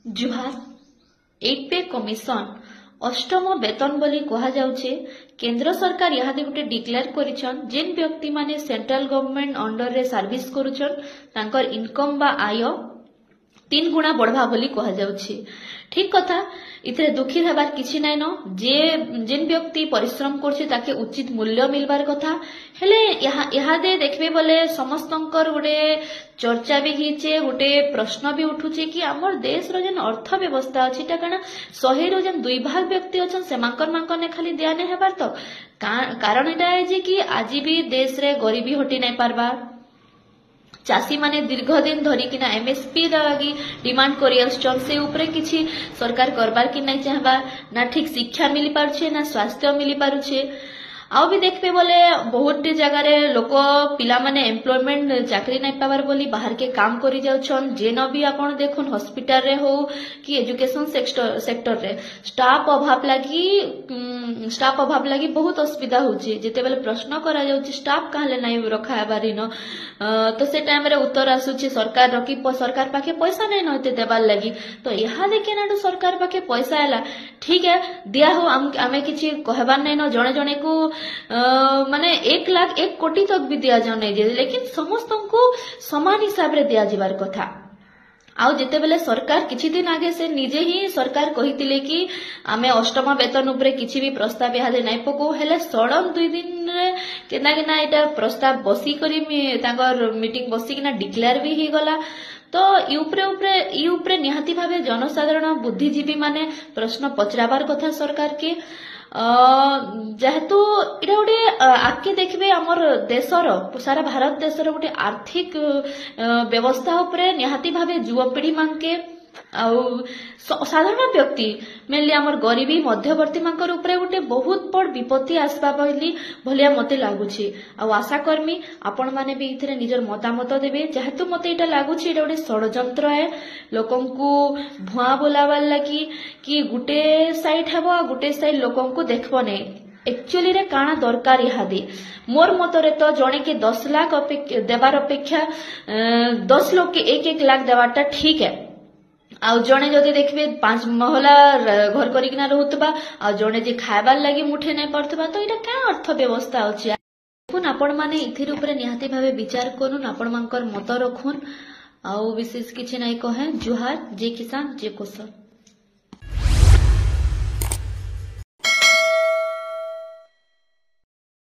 जुहार 8 पे कमिशन अष्टम वेतन बोली कहा जाउछे। केंद्र सरकार यहाँ गोटे डिक्लेयर करिछन जेन व्यक्ति माने सेंट्रल गवर्नमेंट अंडर रे सर्विस करुछन तांकर इनकम बा आय 3 गुणा बढ़वा बोली कहा जाउछे। ठीक कथा इतरे दुखी हबार किछि नाइन जे जेन व्यक्ति परिश्रम करछे ताके उचित मूल्य मिलबार कथा हेले यहाँ दे देखबे बोले समस्तंकर गोटे चर्चा भी हिचे गोटे प्रश्न भी उठुचे कि हमर देश रो जेन अर्थ व्यवस्था अछि ता काना 100 रो जेन 2 भाग व्यक्ति अछन सेमांकर मांकने खाली दियाने हेबार तो कारण एटा है जे कि आज भी देश रे गरीबी हटी नै पारबा। चाषी माने दीर्घ दिन धरिकिना एमएसपी लगी डिमांड करी आछन से ऊपर किछि सरकार करबार कि नै चाहबा ना ठीक शिक्षा मिली पारुछे ना स्वास्थ्य मिली पारुछे। आउ भी देखबे बोले बहुत जगह रे लोक पिला माने एम्प्लॉयमेंट चाकरी नै पावर बोली बाहर के काम करी जाउछन जेन भी आपण देखुन हॉस्पिटल रे हो कि एजुकेशन सेक्टर रे स्टाफ अभाव लागी बहुत असुविधा होची। जेते बेले प्रश्न करा जाउची स्टाफ काहले नै रखा हेबारिन तो से टाइम रे उत्तर आसुची सरकार रखी सरकार पाखे पैसा नै नते देबार लागी तो यहाँ देखे ना सरकार पाखे पैसा आला ठीक है दिया हो आमे किछि कहबार नै न जणे जणे को माने 1 लाख 1 कोटी तक भी दिया जाने लेकिन समस्त को समान हिसाब रे दिया जिबार कथा। आउ जेते बेले सरकार किछि दिन आगे से निजे ही सरकार कहितिले कि आमे अष्टम वेतन उपरे किछि भी प्रस्ताव यादे नै पको हेले सडन 2 दिन रे केना एटा प्रस्ताव बसी करी तांगर मीटिंग बसी किना डिक्लेयर भी ही गला तो यूपरे निहाती भावे जनसाधारण बुद्धिजीवी माने प्रश्न पचराबार कथा सरकार के जेहेतु इटा गोटे आगे देखबे हमर देशर सारा भारत देशर गोटे आर्थिक व्यवस्था उपरे निहाती भावे युवपीढ़ी मानके साधारण व्यक्ति मेनली हमर गरीबी मध्यवर्ती मानकर उपरे गोटे बहुत बड़ विपत्ति आसबा बोली भलिया मते लागुछि। आशा करमी आपण माने भी इथरे निजर मतामत देबे जेहेतु मते इटा लागुछि इटा गोटे षडयंत्र है लोकन को भुआ बोलावार लगी कि गुटे साइड हेबो गुटे साइड लोकन को देखबो नै एक्चुअली रे काना दरकार इहादी मोर मतरे तो जणे के 10 लाख देवार अपेक्षा 10 लोग के 1-1 लाख देवाटा ठीक है। आउ जणे जदि देखबे 5 महला घर करिकिना रहउतबा आ जणे जे खायबार लागि मुठे नै पड़तबा तो इटा का अर्थ व्यवस्था अछि देखुन आपण माने इथिर ऊपर निहाती भावे विचार करून् आपण मानकर मत रखुन आउ विशेष किछि नै कहे। जुहार जय किसान जय कोसल।